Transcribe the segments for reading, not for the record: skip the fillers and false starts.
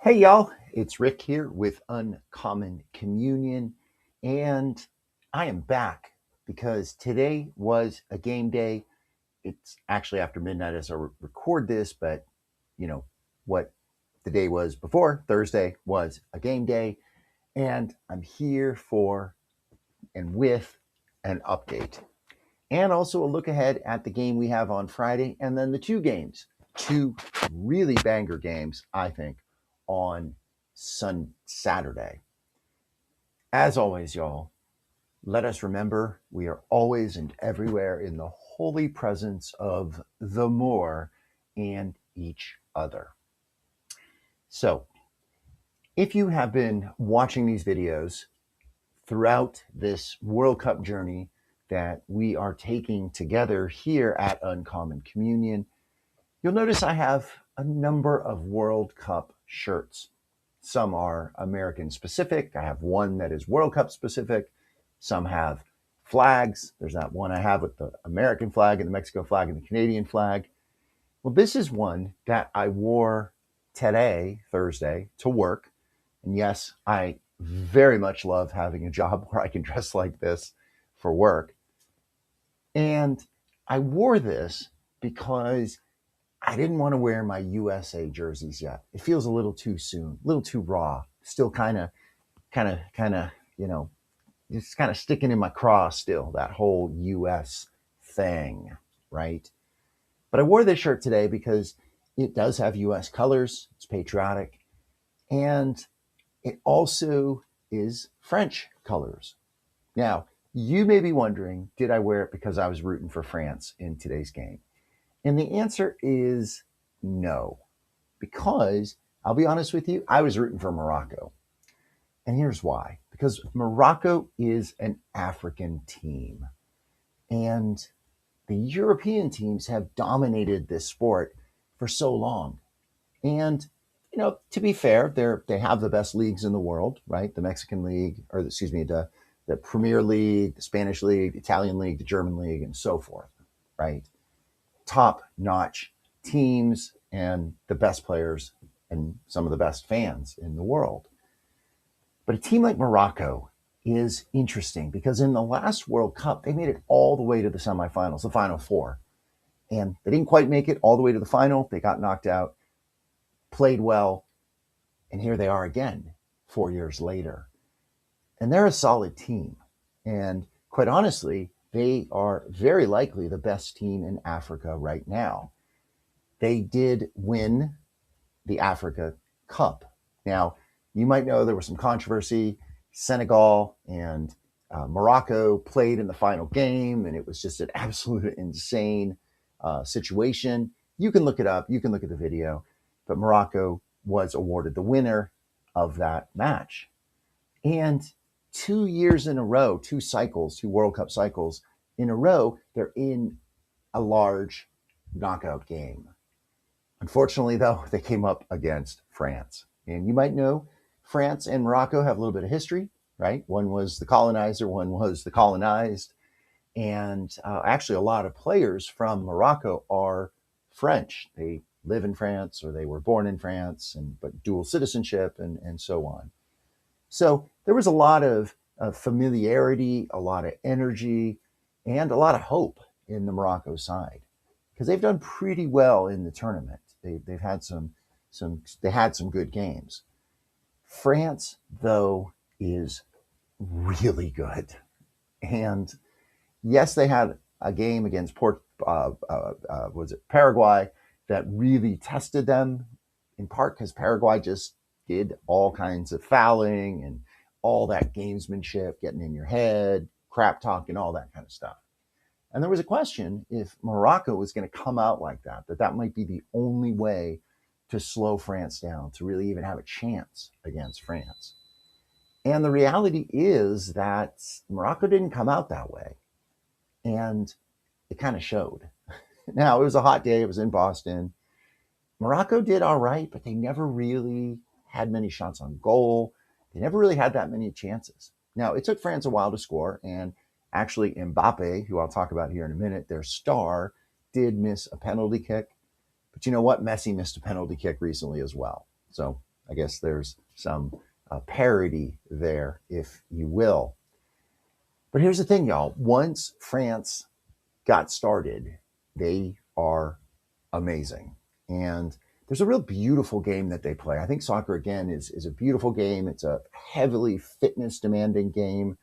Hey y'all, it's Rick here with Uncommon Communion, and I am back because today was a game day. It's actually after midnight as I record this, but you know what the day was before Thursday was a game day, and I'm here for and with an update and also a look ahead at the game we have on Friday, and then the two really banger games, I think, on Saturday. As always, y'all, let us remember we are always and everywhere in the holy presence of the more and each other. So, if you have been watching these videos throughout this World Cup journey that we are taking together here at Uncommon Communion, you'll notice I have a number of World Cup shirts. Some are American specific. I have one that is World Cup specific. Some have flags. There's that one I have with the American flag and the Mexico flag and the Canadian flag. Well, this is one that I wore today, Thursday, to work. And yes, I very much love having a job where I can dress like this for work. And I wore this because I didn't want to wear my USA jerseys yet. It feels a little too soon, a little too raw. Still kind of, it's kind of sticking in my craw still, that whole US thing, right? But I wore this shirt today because it does have US colors, it's patriotic, and it also is French colors. Now, you may be wondering, did I wear it because I was rooting for France in today's game? And the answer is no, because I'll be honest with you, I was rooting for Morocco. And here's why: because Morocco is an African team, and the European teams have dominated this sport for so long. And to be fair, they have the best leagues in the world, right? The Mexican league, or excuse me, the Premier League, the Spanish league, the Italian league, the German league, and so forth, right? Top notch teams and the best players and some of the best fans in the world. But a team like Morocco is interesting because in the last World Cup, they made it all the way to the semifinals, the final four. And they didn't quite make it all the way to the final. They got knocked out, played well, and here they are again 4 years later. And they're a solid team. And quite honestly, they are very likely the best team in Africa right now. They did win the Africa Cup. Now, you might know there was some controversy. Senegal and Morocco played in the final game, and it was just an absolute insane situation. You can look it up, you can look at the video, but Morocco was awarded the winner of that match. And 2 years in a row, two World Cup cycles in a row, they're in a large knockout game. Unfortunately, though, they came up against France. And you might know France and Morocco have a little bit of history, right? One was the colonizer, one was the colonized. And actually, a lot of players from Morocco are French. They live in France or they were born in France, but dual citizenship and so on. So there was a lot of familiarity, a lot of energy, and a lot of hope in the Morocco side because they've done pretty well in the tournament. They've had they had some good games. France, though, is really good, and yes, they had a game against was it Paraguay that really tested them in part because Paraguay just did all kinds of fouling and all that gamesmanship, getting in your head, crap talking, all that kind of stuff. And there was a question if Morocco was going to come out like that, that might be the only way to slow France down, to really even have a chance against France. And the reality is that Morocco didn't come out that way. And it kind of showed. Now, it was a hot day. It was in Boston. Morocco did all right, but they never really had many shots on goal. They never really had that many chances. Now, it took France a while to score, and actually Mbappe, who I'll talk about here in a minute, their star, did miss a penalty kick. But you know what? Messi missed a penalty kick recently as well. So I guess there's some parody there, if you will. But here's the thing, y'all. Once France got started, they are amazing. And there's a real beautiful game that they play. I think soccer, again, is a beautiful game. It's a heavily fitness demanding game.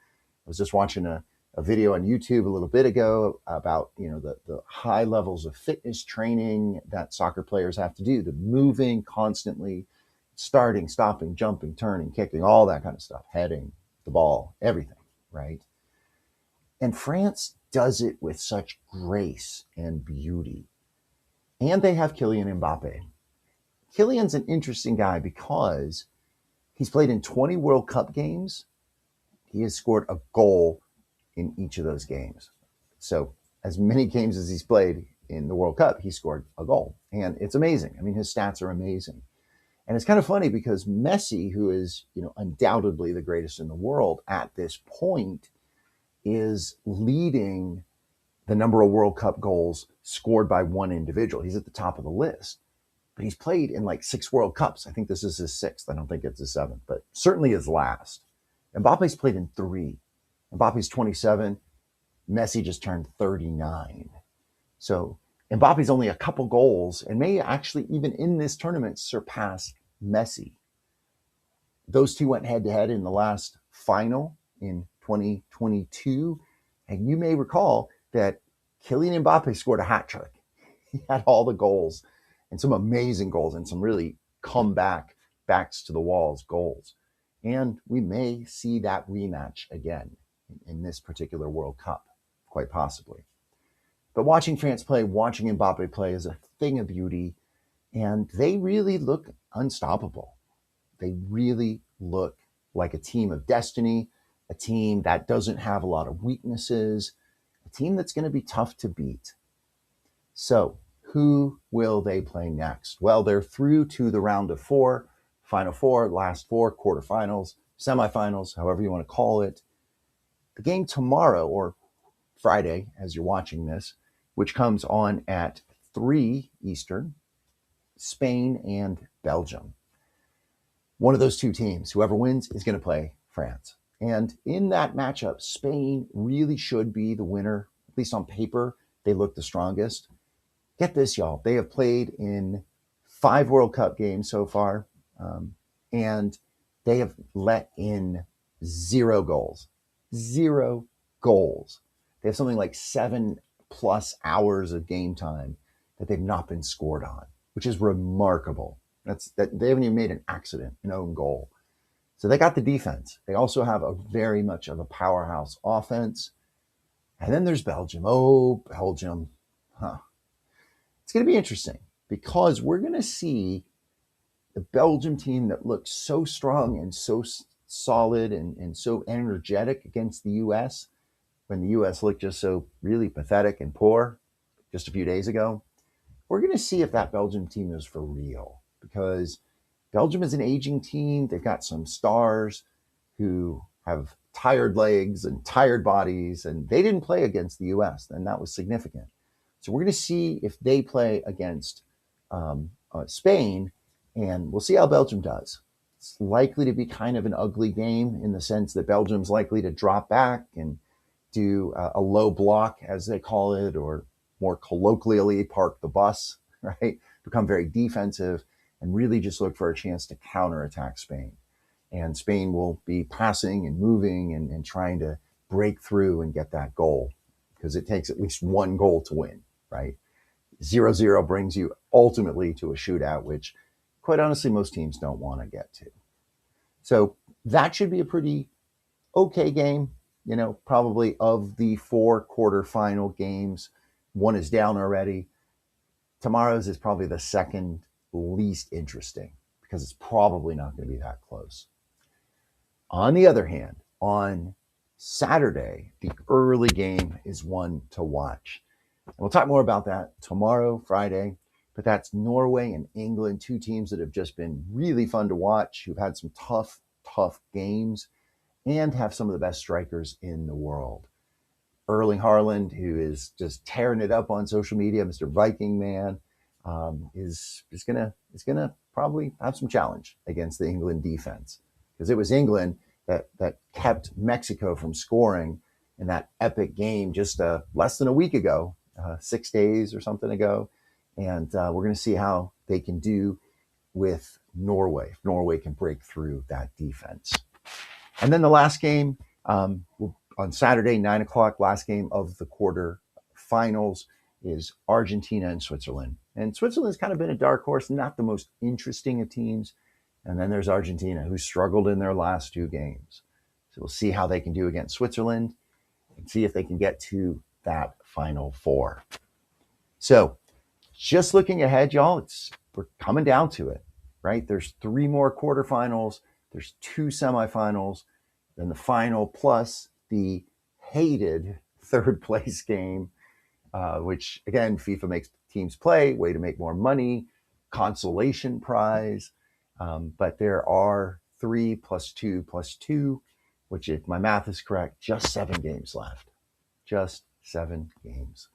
I was just watching a video on YouTube a little bit ago about the high levels of fitness training that soccer players have to do, the moving constantly, starting, stopping, jumping, turning, kicking, all that kind of stuff, heading the ball, everything, right? And France does it with such grace and beauty. And they have Kylian Mbappe. Kylian's an interesting guy because he's played in 20 World Cup games. He has scored a goal in each of those games. So, as many games as he's played in the World Cup, he scored a goal. And it's amazing. I mean, his stats are amazing. And it's kind of funny because Messi, who is, undoubtedly the greatest in the world at this point, is leading the number of World Cup goals scored by one individual. He's at the top of the list. But he's played in like 6 World Cups. I think this is his 6th. I don't think it's his 7th, but certainly his last. Mbappe's played in 3. Mbappe's 27. Messi just turned 39. So Mbappe's only a couple goals and may actually, even in this tournament, surpass Messi. Those two went head to head in the last final in 2022. And you may recall that Kylian Mbappe scored a hat trick. He had all the goals and some amazing goals and some really backs to the walls goals. And we may see that rematch again in this particular World Cup, quite possibly. But watching France play, watching Mbappe play is a thing of beauty. And they really look unstoppable. They really look like a team of destiny, a team that doesn't have a lot of weaknesses, a team that's going to be tough to beat. So, who will they play next? Well, they're through to the round of 4, final 4, last 4, quarterfinals, semifinals, however you want to call it. The game tomorrow, or Friday, as you're watching this, which comes on at 3 Eastern, Spain and Belgium. One of those two teams, whoever wins, is going to play France. And in that matchup, Spain really should be the winner, at least on paper. They look the strongest. Get this, y'all. They have played in 5 World Cup games so far, and they have let in 0 goals. 0 goals. They have something like 7+ hours of game time that they've not been scored on, which is remarkable. They haven't even made an accident, an own goal. So they got the defense. They also have a very much of a powerhouse offense. And then there's Belgium. Oh, Belgium. It's going to be interesting because we're going to see the Belgium team that looks so strong and so solid and so energetic against the U.S. when the U.S. looked just so really pathetic and poor just a few days ago. We're going to see if that Belgium team is for real because Belgium is an aging team. They've got some stars who have tired legs and tired bodies, and they didn't play against the U.S., and that was significant. So we're going to see if they play against Spain, and we'll see how Belgium does. It's likely to be kind of an ugly game in the sense that Belgium's likely to drop back and do a low block, as they call it, or more colloquially, park the bus, right? Become very defensive and really just look for a chance to counterattack Spain. And Spain will be passing and moving and trying to break through and get that goal because it takes at least 1 goal to win, right? 0-0 brings you ultimately to a shootout, which quite honestly, most teams don't want to get to. So that should be a pretty okay game. Probably of the 4 quarterfinal games, 1 is down already. Tomorrow's is probably the second least interesting because it's probably not going to be that close. On the other hand, on Saturday, the early game is one to watch. And we'll talk more about that tomorrow, Friday. But that's Norway and England, 2 teams that have just been really fun to watch, who've had some tough games and have some of the best strikers in the world. Erling Haaland, who is just tearing it up on social media, Mr. Viking Man, is gonna probably have some challenge against the England defense, because it was England that kept Mexico from scoring in that epic game just less than a week ago, 6 days or something ago, and we're going to see how they can do with Norway. If Norway can break through that defense. And then the last game on Saturday, 9 o'clock, last game of the quarter finals is Argentina and Switzerland. And Switzerland's kind of been a dark horse, not the most interesting of teams. And then there's Argentina, who struggled in their last two games. So we'll see how they can do against Switzerland and see if they can get to that final four. So just looking ahead, y'all, we're coming down to it, right? There's three more quarterfinals. There's two semifinals, then the final, plus the hated third place game, which again, FIFA makes teams play, way to make more money, consolation prize. But there are 3 + 2 + 2, which, if my math is correct, just 7 games left. Just 7 games.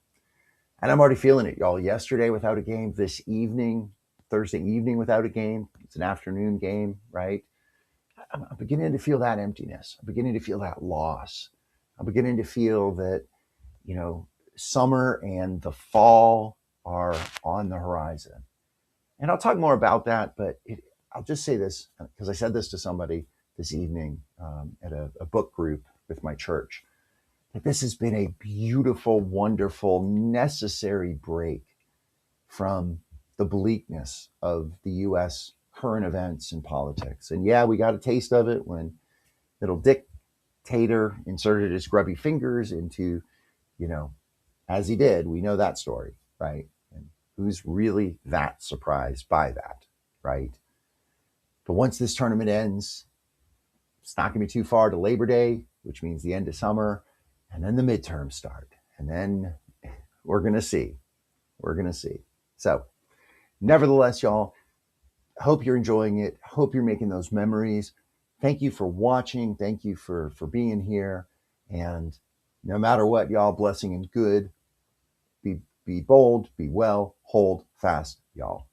And I'm already feeling it, y'all. Yesterday without a game, this evening, Thursday evening without a game. It's an afternoon game, right? I'm beginning to feel that emptiness. I'm beginning to feel that loss. I'm beginning to feel that, summer and the fall are on the horizon. And I'll talk more about that, but I'll just say this, because I said this to somebody this evening at a book group with my church, that this has been a beautiful, wonderful, necessary break from the bleakness of the U.S. current events and politics. And yeah, we got a taste of it when little dictator inserted his grubby fingers into, as he did. We know that story, right? And who's really that surprised by that, right? But once this tournament ends, it's not going to be too far to Labor Day, which means the end of summer, and then the midterms start. And then we're going to see. We're going to see. So, nevertheless, y'all, hope you're enjoying it. Hope you're making those memories. Thank you for watching. Thank you for being here. And no matter what, y'all, blessing and good. Be bold, be well, hold fast, y'all.